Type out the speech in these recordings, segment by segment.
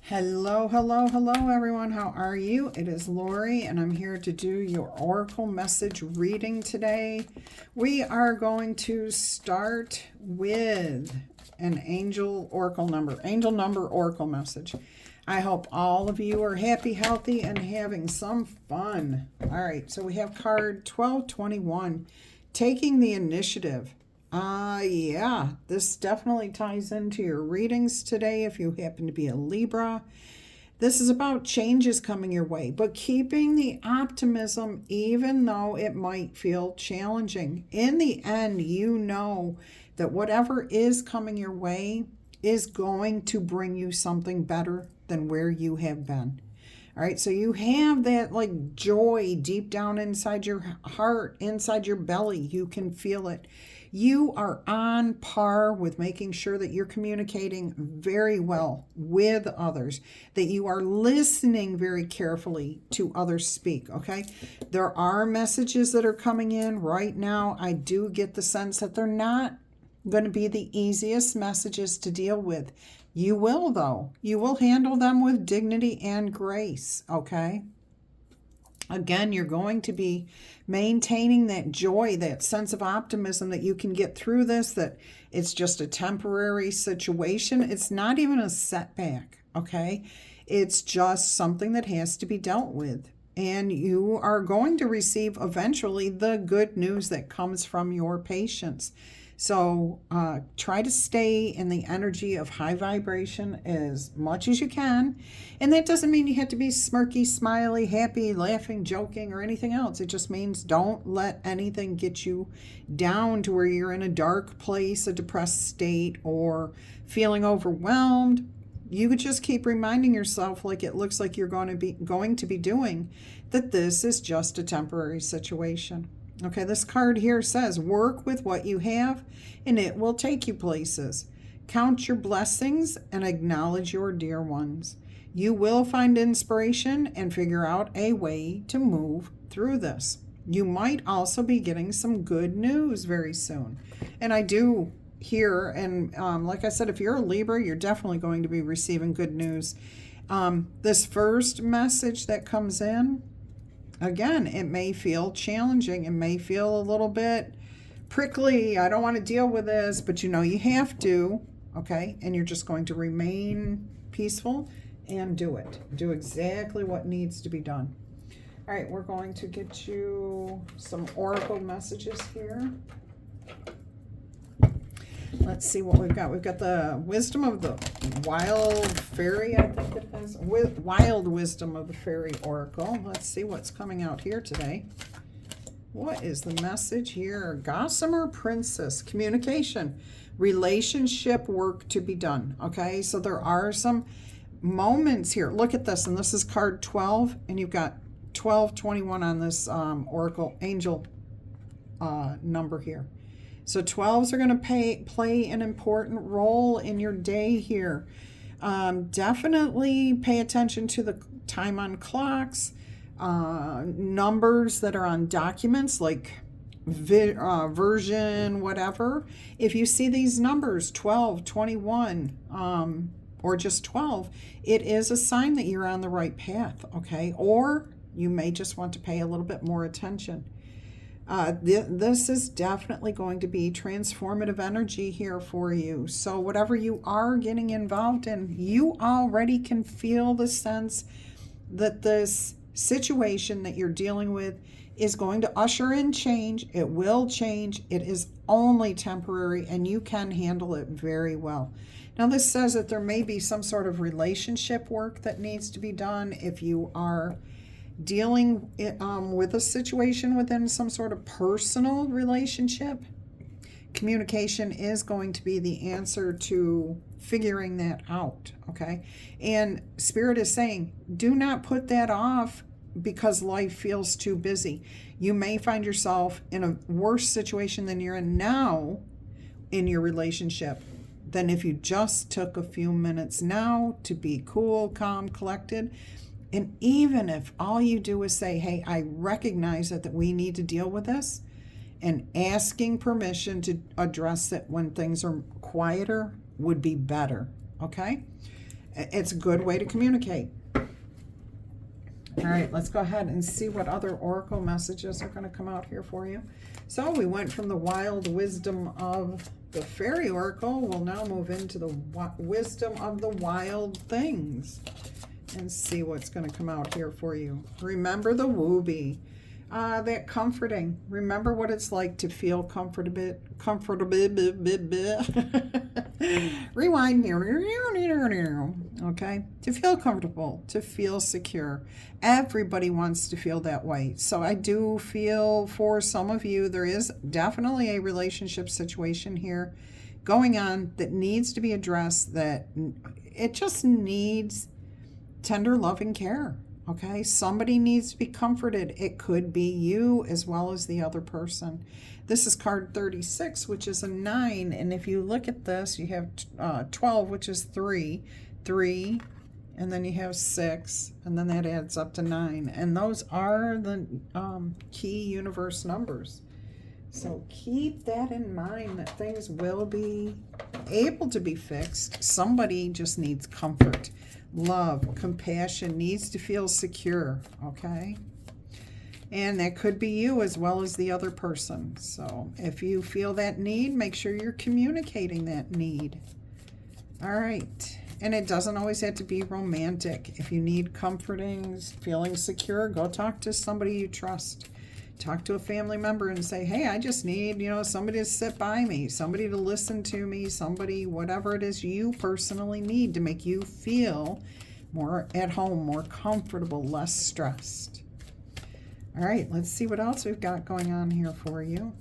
Hello, hello, hello, everyone. How are you? It is Laurie, and I'm here to do your Oracle message reading today. We are going to start with an angel number Oracle message. I hope all of you are happy, healthy, and having some fun. All right, so we have card 1221, taking the initiative. Yeah, this definitely ties into your readings today if you happen to be a Libra. This is about changes coming your way, but keeping the optimism even though it might feel challenging. In the end, you know that whatever is coming your way is going to bring you something better than where you have been. All right, so you have that like joy deep down inside your heart, inside your belly. You can feel it. You are on par with making sure that you're communicating very well with others, that you are listening very carefully to others speak, okay? There are messages that are coming in right now. I do get the sense that they're not going to be the easiest messages to deal with. You will, though. You will handle them with dignity and grace, okay? Again, you're going to be maintaining that joy, that sense of optimism that you can get through this, that it's just a temporary situation. It's not even a setback, okay? It's just something that has to be dealt with. And you are going to receive eventually the good news that comes from your patience. So try to stay in the energy of high vibration as much as you can. And that doesn't mean you have to be smirky, smiley, happy, laughing, joking, or anything else. It just means don't let anything get you down to where you're in a dark place, a depressed state, or feeling overwhelmed. You could just keep reminding yourself, like it looks like you're going to be doing, that this is just a temporary situation. Okay, this card here says, work with what you have and it will take you places. Count your blessings and acknowledge your dear ones. You will find inspiration and figure out a way to move through this. You might also be getting some good news very soon. And I do hear, and like I said, if you're a Libra, you're definitely going to be receiving good news. This first message that comes in, again, it may feel challenging. It may feel a little bit prickly. I don't want to deal with this, but you know you have to, okay? And you're just going to remain peaceful and do it. Do exactly what needs to be done. All right, we're going to get you some oracle messages here. Let's see what we've got. We've got the wisdom of the wild fairy, I think it is. Wild wisdom of the fairy oracle. Let's see what's coming out here today. What is the message here? Gossamer princess, communication, relationship work to be done. Okay, so there are some moments here. Look at this, and this is card 12, and you've got 1221 on this oracle angel number here. So 12s are going to play an important role in your day here. Definitely pay attention to the time on clocks, numbers that are on documents like version, whatever. If you see these numbers, 12, 21, or just 12, it is a sign that you're on the right path, okay? Or you may just want to pay a little bit more attention. This is definitely going to be transformative energy here for you. So whatever you are getting involved in, you already can feel the sense that this situation that you're dealing with is going to usher in change. It will change. It is only temporary, and you can handle it very well. Now, this says that there may be some sort of relationship work that needs to be done if you are dealing with a situation within some sort of personal relationship. Communication is going to be the answer to figuring that out, okay? And Spirit is saying, do not put that off because life feels too busy. You may find yourself in a worse situation than you're in now in your relationship than if you just took a few minutes now to be cool, calm, collected. And even if all you do is say, hey, I recognize that we need to deal with this, and asking permission to address it when things are quieter would be better, okay? It's a good way to communicate. All right, let's go ahead and see what other oracle messages are going to come out here for you. So we went from the wild wisdom of the fairy oracle. We'll now move into the wisdom of the wild things and see what's going to come out here for you. Remember the wooby. That comforting. Remember what it's like to feel comfortable. Rewind. Okay? To feel comfortable, to feel secure. Everybody wants to feel that way. So I do feel for some of you, there is definitely a relationship situation here going on that needs to be addressed, that it just needs tender loving care. Okay, somebody needs to be comforted. It could be you as well as the other person. This is card 36, which is a 9. And if you look at this, you have 12, which is 3, and then you have 6, and then that adds up to 9. And those are the key universe numbers. So keep that in mind, that things will be able to be fixed. Somebody just needs comfort. Love, compassion, needs to feel secure, okay? And that could be you as well as the other person. So if you feel that need, make sure you're communicating that need. All right. And it doesn't always have to be romantic. If you need comforting, feeling secure, go talk to somebody you trust. Talk to a family member and say, hey, I just need, somebody to sit by me, somebody to listen to me, somebody, whatever it is you personally need to make you feel more at home, more comfortable, less stressed. All right, let's see what else we've got going on here for you.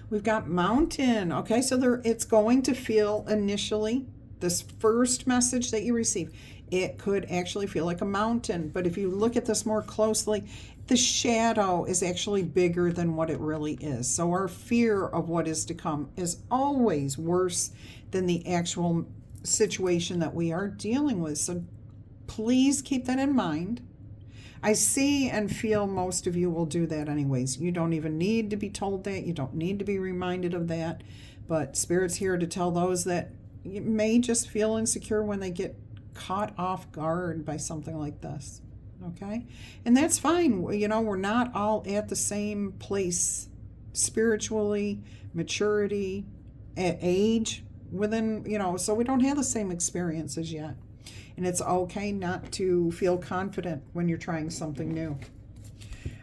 We've got mountain. Okay, so it's going to feel initially, this first message that you receive, it could actually feel like a mountain. But if you look at this more closely, the shadow is actually bigger than what it really is. So our fear of what is to come is always worse than the actual situation that we are dealing with. So please keep that in mind. I see and feel most of you will do that anyways. You don't even need to be told that. You don't need to be reminded of that. But Spirit's here to tell those that you may just feel insecure when they get caught off guard by something like this. Okay? And that's fine. We're not all at the same place spiritually, maturity, age within, so we don't have the same experiences yet. And it's okay not to feel confident when you're trying something new.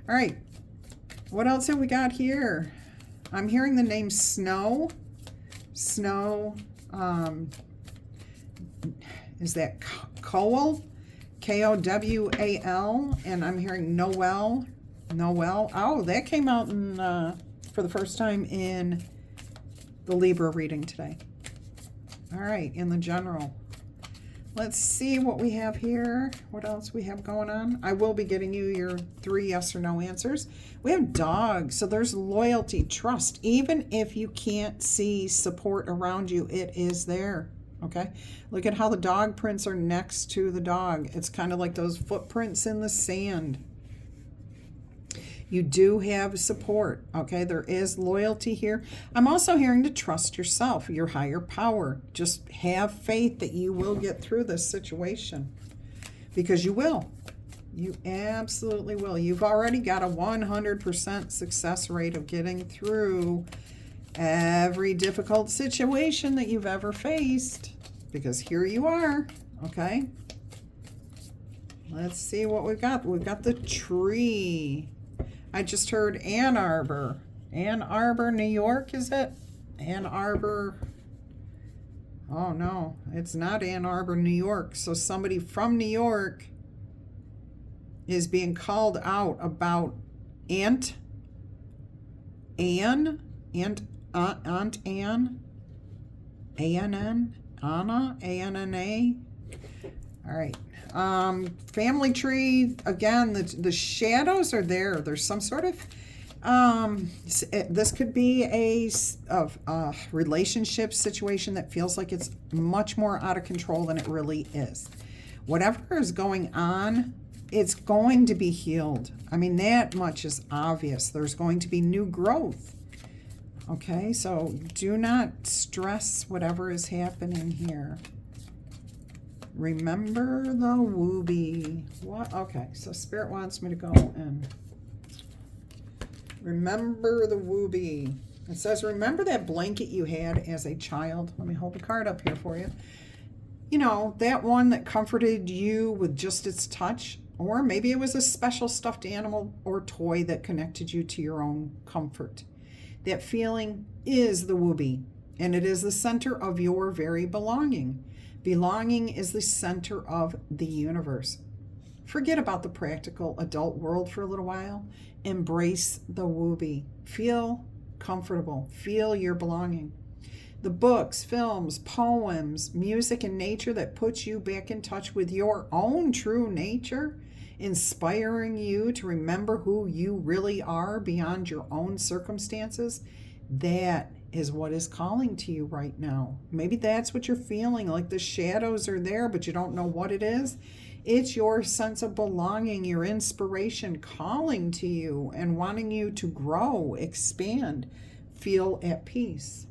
All right. What else have we got here? I'm hearing the name Snow. Snow. Is that Kowal? Kowal. And I'm hearing Noel. Oh, that came out for the first time in the Libra reading today. All right, in the general. Let's see what we have here. What else we have going on? I will be getting you your 3 yes or no answers. We have dog. So there's loyalty, trust. Even if you can't see support around you, it is there. Okay? Look at how the dog prints are next to the dog. It's kind of like those footprints in the sand. You do have support, okay? There is loyalty here. I'm also hearing to trust yourself, your higher power. Just have faith that you will get through this situation, because you will. You absolutely will. You've already got a 100% success rate of getting through every difficult situation that you've ever faced, because here you are, okay? Let's see what we've got. We've got the tree. I just heard Ann Arbor. Ann Arbor, New York, is it? Ann Arbor. Oh, no. It's not Ann Arbor, New York. So somebody from New York is being called out about Aunt Ann? Aunt Ann? A-N-N? Anna? A-N-N-A? All right. Family tree, again, the shadows are there. There's some sort of, this could be a relationship situation that feels like it's much more out of control than it really is. Whatever is going on, it's going to be healed. I mean, that much is obvious. There's going to be new growth. Okay, so do not stress whatever is happening here. Remember the wooby. What? Okay, so Spirit wants me to go and remember the wooby. It says, remember that blanket you had as a child? Let me hold the card up here for you. You know, that one that comforted you with just its touch, or maybe it was a special stuffed animal or toy that connected you to your own comfort. That feeling is the wooby, and it is the center of your very belonging. Belonging is the center of the universe. Forget about the practical adult world for a little while. Embrace the wooby. Feel comfortable. Feel your belonging. The books, films, poems, music, and nature that puts you back in touch with your own true nature, inspiring you to remember who you really are beyond your own circumstances, that is what is calling to you right now. Maybe that's what you're feeling, like the shadows are there, but you don't know what it is. It's your sense of belonging, your inspiration calling to you and wanting you to grow, expand, feel at peace.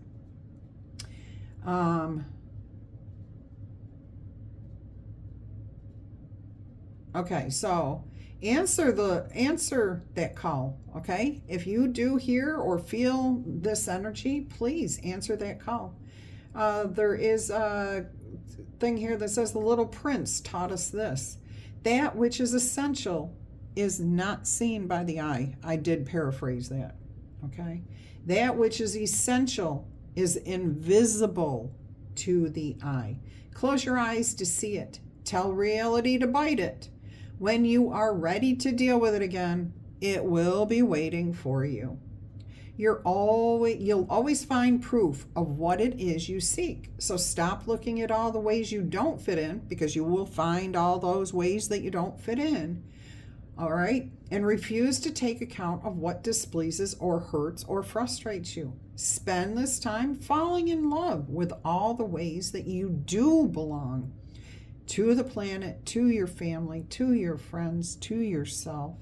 Okay, so answer that call, okay? If you do hear or feel this energy, please answer that call. There is a thing here that says the little prince taught us this. That which is essential is not seen by the eye. I did paraphrase that, okay? That which is essential is invisible to the eye. Close your eyes to see it. Tell reality to bite it. When you are ready to deal with it again, it will be waiting for you. You'll always find proof of what it is you seek. So stop looking at all the ways you don't fit in, because you will find all those ways that you don't fit in. All right? And refuse to take account of what displeases or hurts or frustrates you. Spend this time falling in love with all the ways that you do belong. To the planet, to your family, to your friends, to yourself,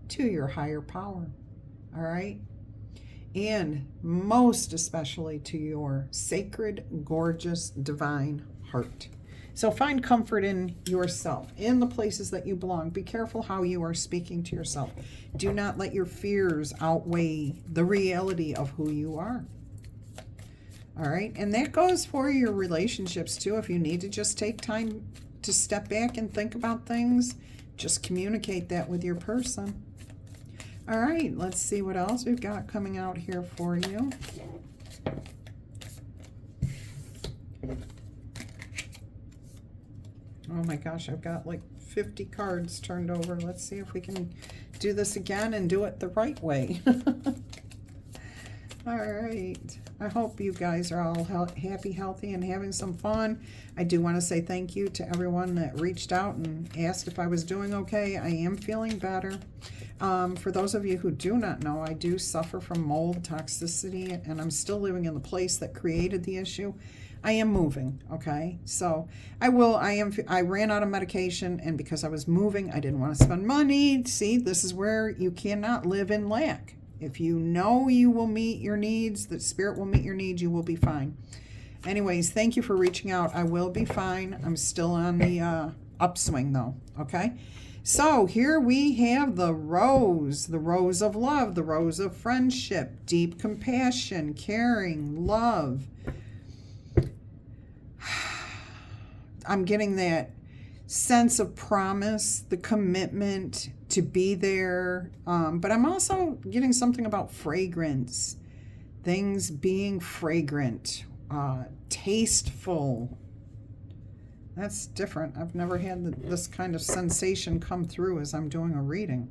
to your higher power. All right? And most especially to your sacred, gorgeous, divine heart. So find comfort in yourself, in the places that you belong. Be careful how you are speaking to yourself. Do not let your fears outweigh the reality of who you are. All right? And that goes for your relationships too. If you need to just take time to step back and think about things, just communicate that with your person. All right, let's see what else we've got coming out here for you. Oh my gosh, I've got like 50 cards turned over. Let's see if we can do this again and do it the right way. All right. I hope you guys are all happy, healthy, and having some fun. I do want to say thank you to everyone that reached out and asked if I was doing okay. I am feeling better. For those of you who do not know, I do suffer from mold toxicity, and I'm still living in the place that created the issue. I am moving, okay? So I ran out of medication, and because I was moving, I didn't want to spend money. See, this is where you cannot live in lack. If you know you will meet your needs, that Spirit will meet your needs, you will be fine. Anyways, thank you for reaching out. I will be fine. I'm still on the upswing though, okay? So here we have the rose of love, the rose of friendship, deep compassion, caring, love. I'm getting that sense of promise, the commitment to be there. But I'm also getting something about fragrance, things being fragrant, tasteful. That's different. I've never had this kind of sensation come through as I'm doing a reading.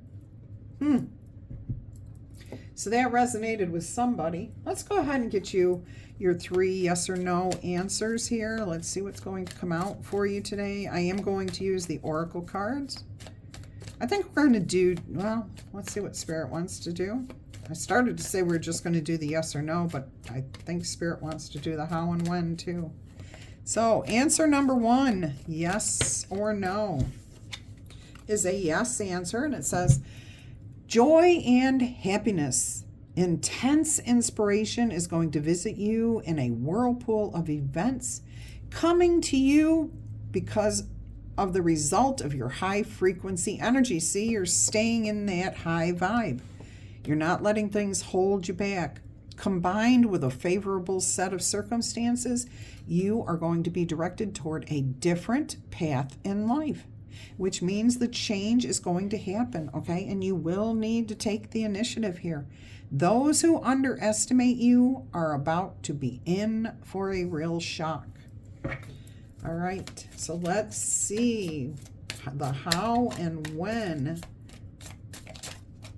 So that resonated with somebody. Let's go ahead and get you your 3 yes or no answers here. Let's see what's going to come out for you today. I am going to use the oracle cards. I think we're going to do, well, let's see what Spirit wants to do. I started to say we're just going to do the yes or no, but I think Spirit wants to do the how and when too. So answer number 1, yes or no, is a yes answer, and it says, joy and happiness Intense inspiration is going to visit you in a whirlpool of events coming to you because of the result of your high frequency energy. See, you're staying in that high vibe. You're not letting things hold you back. Combined with a favorable set of circumstances, you are going to be directed toward a different path in life, which means the change is going to happen, okay? And you will need to take the initiative here. Those who underestimate you are about to be in for a real shock. All right, so let's see the how and when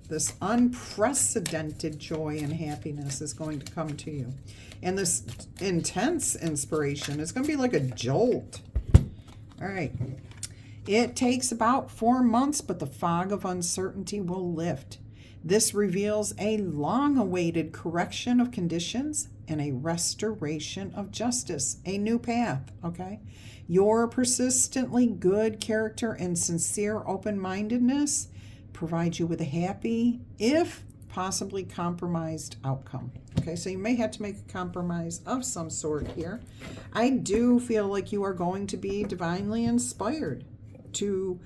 this unprecedented joy and happiness is going to come to you. And this intense inspiration is going to be like a jolt. All right. It takes about 4 months, but the fog of uncertainty will lift. This reveals a long-awaited correction of conditions and a restoration of justice, a new path, okay? Your persistently good character and sincere open-mindedness provide you with a happy, if possibly compromised outcome. Okay, so you may have to make a compromise of some sort here. I do feel like you are going to be divinely inspired to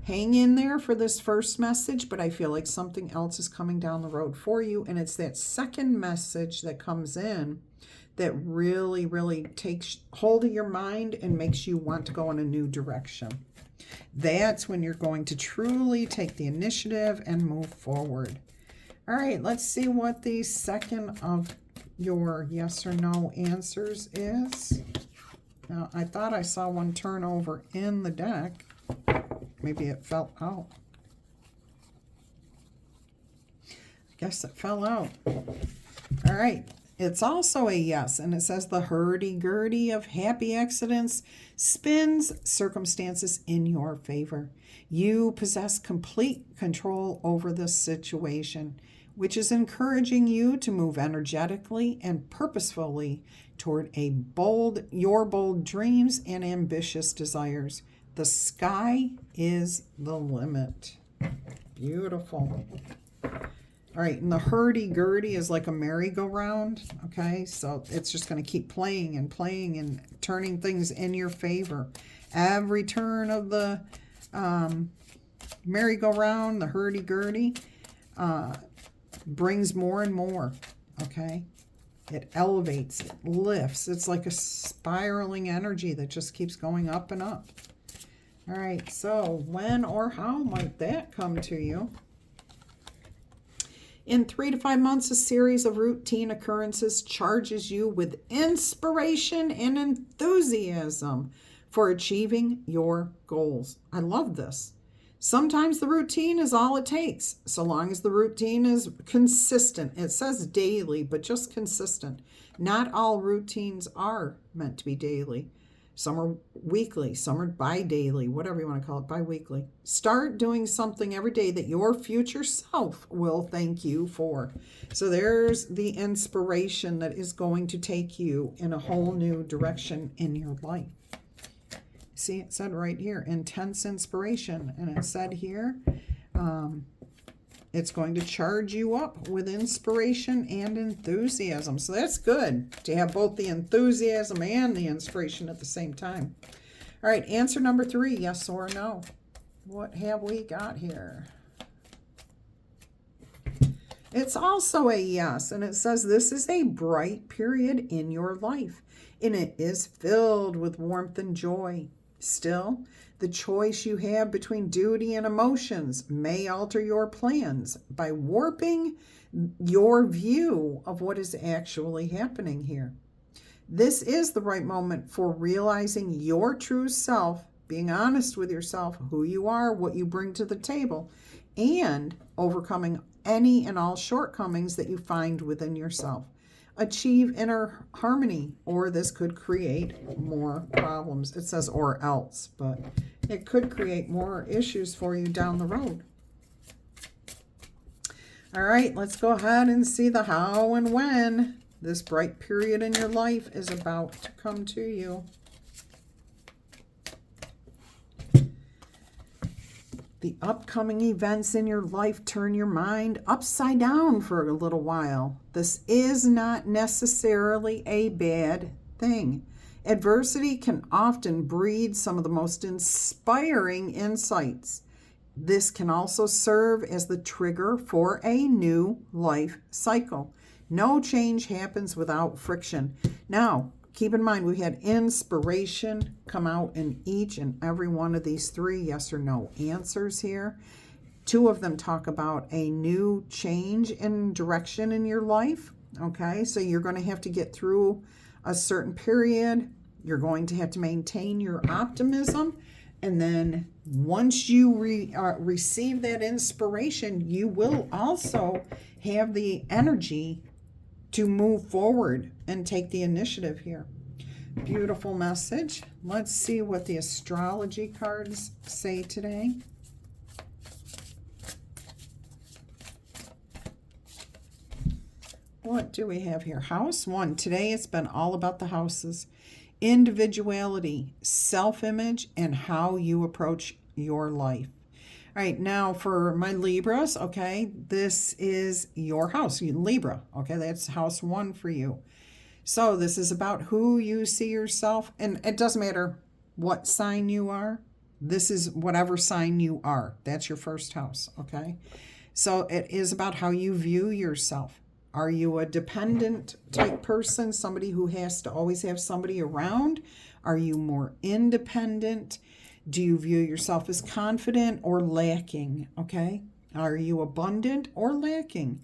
hang in there for this first message, but I feel like something else is coming down the road for you, and it's that second message that comes in that really, really takes hold of your mind and makes you want to go in a new direction. That's when you're going to truly take the initiative and move forward. All right, let's see what the second of your yes or no answers is. Now, I thought I saw one turn over in the deck. Maybe it fell out. I guess it fell out. All right. It's also a yes, and it says the hurdy-gurdy of happy accidents spins circumstances in your favor. You possess complete control over the situation, which is encouraging you to move energetically and purposefully toward your bold dreams and ambitious desires. The sky is the limit. Beautiful. All right, and the hurdy-gurdy is like a merry-go-round, okay? So it's just going to keep playing and playing and turning things in your favor. Every turn of the merry-go-round, the hurdy-gurdy, brings more and more, okay? It elevates, it lifts. It's like a spiraling energy that just keeps going up and up. All right, so when or how might that come to you? In 3 to 5 months, a series of routine occurrences charges you with inspiration and enthusiasm for achieving your goals. I love this. Sometimes the routine is all it takes, so long as the routine is consistent. It says daily, but just consistent. Not all routines are meant to be daily. Some are weekly, some are bi-daily, whatever you want to call it, bi-weekly. Start doing something every day that your future self will thank you for. So there's the inspiration that is going to take you in a whole new direction in your life. See, it said right here, intense inspiration. And it said here, it's going to charge you up with inspiration and enthusiasm. So that's good to have both the enthusiasm and the inspiration at the same time. All right, answer number 3, yes or no. What have we got here? It's also a yes, and it says this is a bright period in your life, and it is filled with warmth and joy. Still, the choice you have between duty and emotions may alter your plans by warping your view of what is actually happening here. This is the right moment for realizing your true self, being honest with yourself, who you are, what you bring to the table, and overcoming any and all shortcomings that you find within yourself. Achieve inner harmony, or this could create more problems. It says or else, but it could create more issues for you down the road. All right, let's go ahead and see the how and when this bright period in your life is about to come to you. The upcoming events in your life turn your mind upside down for a little while. This is not necessarily a bad thing. Adversity can often breed some of the most inspiring insights. This can also serve as the trigger for a new life cycle. No change happens without friction. Now, keep in mind, we had inspiration come out in each and every one of these 3 yes or no answers here. 2 of them talk about a new change in direction in your life. Okay, so you're going to have to get through a certain period. You're going to have to maintain your optimism. And then once you receive that inspiration, you will also have the energy to move forward and take the initiative here. Beautiful message. Let's see what the astrology cards say today. What do we have here? House 1. Today it's been all about the houses. Individuality, self-image, and how you approach your life. All right, now for my Libras, okay, this is your house, Libra, okay, that's house 1 for you. So this is about who you see yourself, and it doesn't matter what sign you are. This is whatever sign you are. That's your first house, okay? So it is about how you view yourself. Are you a dependent type person, somebody who has to always have somebody around? Are you more independent? Do you view yourself as confident or lacking? Okay. Are you abundant or lacking?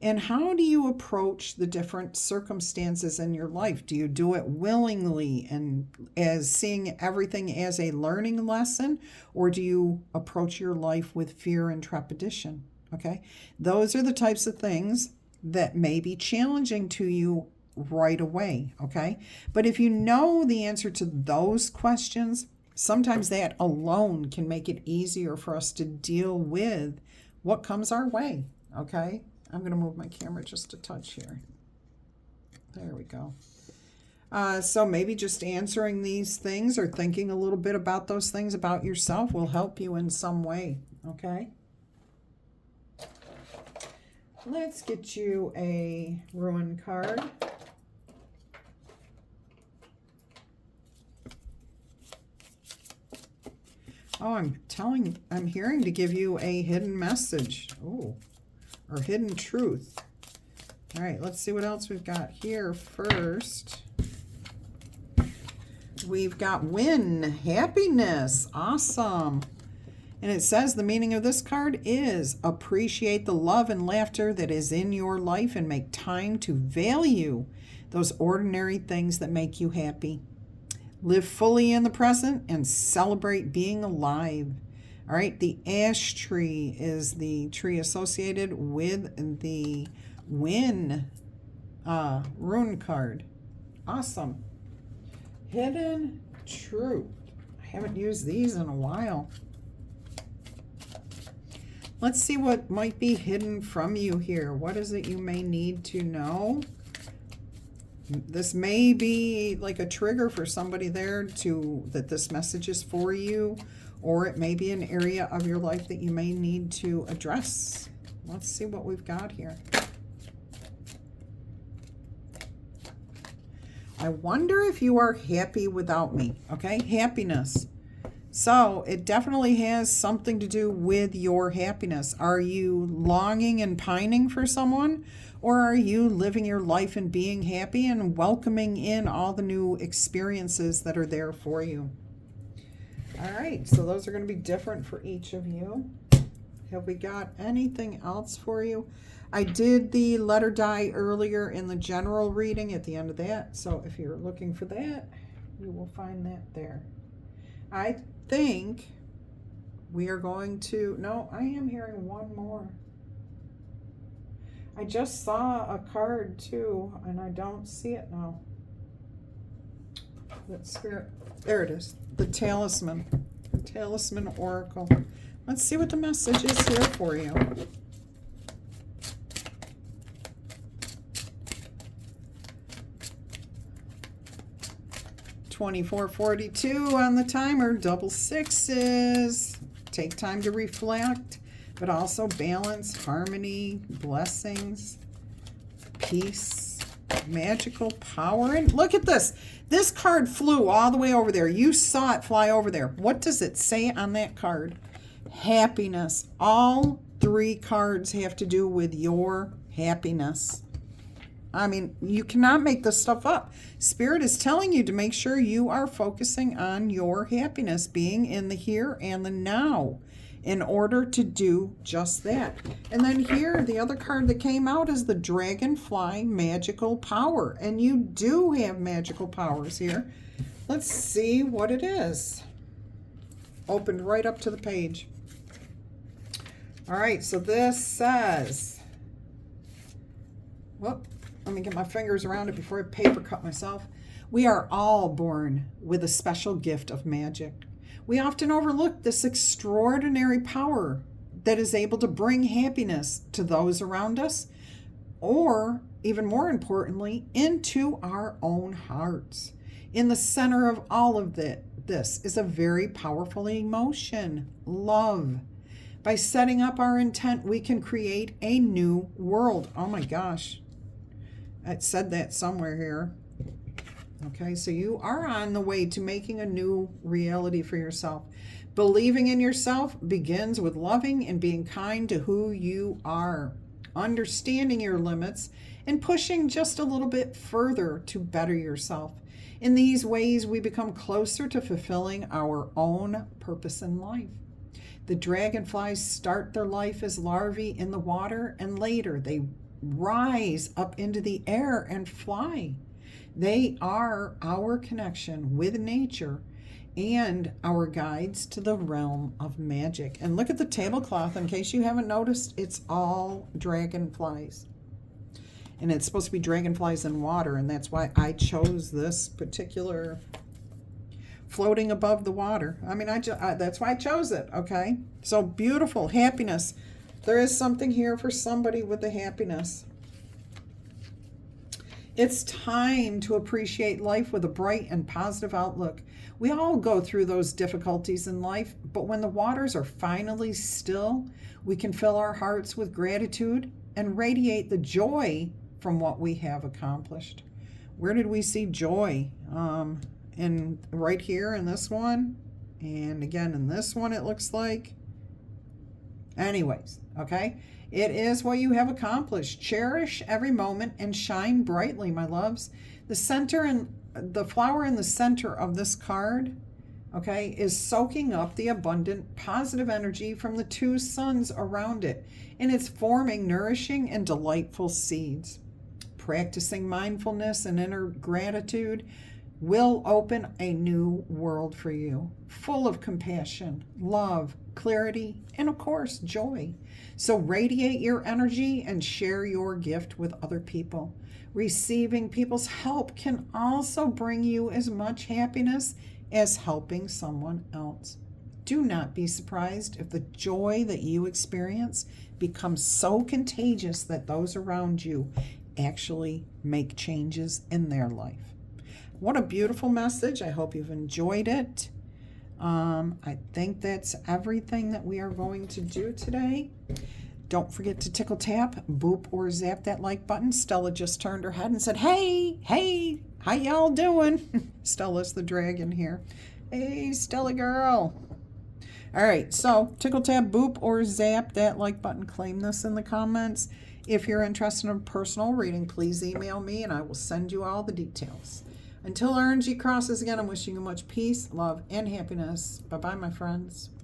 And how do you approach the different circumstances in your life? Do you do it willingly and as seeing everything as a learning lesson? Or do you approach your life with fear and trepidation? Okay. Those are the types of things that may be challenging to you right away. Okay. But if you know the answer to those questions, sometimes that alone can make it easier for us to deal with what comes our way, okay? I'm going to move my camera just a touch here. There we go. So maybe just answering these things or thinking a little bit about those things about yourself will help you in some way, okay? Let's get you a Rune card. Oh, I'm hearing to give you a hidden message. Oh, or hidden truth. All right, let's see what else we've got here first. We've got win, happiness, awesome. And it says the meaning of this card is appreciate the love and laughter that is in your life and make time to value those ordinary things that make you happy. Live fully in the present and celebrate being alive. All right, the ash tree is the tree associated with the win rune card. Awesome. Hidden truth. I haven't used these in a while. Let's see what might be hidden from you here. What is it you may need to know? This may be like a trigger for somebody there that this message is for you, or it may be an area of your life that you may need to address. Let's see what we've got here. I wonder if you are happy without me, okay? Happiness. So it definitely has something to do with your happiness. Are you longing and pining for someone? Or are you living your life and being happy and welcoming in all the new experiences that are there for you? All right, so those are going to be different for each of you. Have we got anything else for you? I did the letter die earlier in the general reading at the end of that. So if you're looking for that, you will find that there. I think we are going to, no, I am hearing one more. I just saw a card too, and I don't see it now. That spirit, there it is, the talisman oracle. Let's see what the message is here for you. $24.42 on the timer, double sixes. Take time to reflect, but also balance, harmony, blessings, peace, magical power. And look at this. This card flew all the way over there. You saw it fly over there. What does it say on that card? Happiness. All 3 cards have to do with your happiness. I mean, you cannot make this stuff up. Spirit is telling you to make sure you are focusing on your happiness, being in the here and the now, in order to do just that. And then here, the other card that came out is the Dragonfly Magical Power. And you do have magical powers here. Let's see what it is. Opened right up to the page. All right, so this says, whoop, let me get my fingers around it before I paper cut myself. We are all born with a special gift of magic. We often overlook this extraordinary power that is able to bring happiness to those around us, or even more importantly, into our own hearts. In the center of all of this is a very powerful emotion, love. By setting up our intent, we can create a new world. Oh my gosh. I said that somewhere here. Okay, so you are on the way to making a new reality for yourself. Believing in yourself begins with loving and being kind to who you are, understanding your limits, and pushing just a little bit further to better yourself. In these ways, we become closer to fulfilling our own purpose in life. The dragonflies start their life as larvae in the water, and later they rise up into the air and fly. They are our connection with nature and our guides to the realm of magic. And look at the tablecloth. In case you haven't noticed, it's all dragonflies. And it's supposed to be dragonflies in water, and that's why I chose this particular floating above the water. I mean, that's why I chose it, okay? So beautiful, happiness. There is something here for somebody with the happiness. It's time to appreciate life with a bright and positive outlook. We all go through those difficulties in life, but when the waters are finally still, we can fill our hearts with gratitude and radiate the joy from what we have accomplished. Where did we see joy? Right here in this one, and again in this one, it looks like. Anyways, okay? It is what you have accomplished. Cherish every moment and shine brightly, my loves. The flower in the center of this card, okay, is soaking up the abundant positive energy from the 2 suns around it, and it's forming nourishing and delightful seeds. Practicing mindfulness and inner gratitude will open a new world for you, full of compassion, love, clarity, and of course, joy. So radiate your energy and share your gift with other people. Receiving people's help can also bring you as much happiness as helping someone else. Do not be surprised if the joy that you experience becomes so contagious that those around you actually make changes in their life. What a beautiful message. I hope you've enjoyed it. I think that's everything that we are going to do today. Don't forget to tickle tap, boop, or zap that like button. Stella just turned her head and said, hey, how y'all doing? Stella's the dragon here. Hey, Stella girl. All right, so tickle tap, boop, or zap that like button. Claim this in the comments. If you're interested in a personal reading, please email me and I will send you all the details. Until our energy crosses again, I'm wishing you much peace, love, and happiness. Bye-bye, my friends.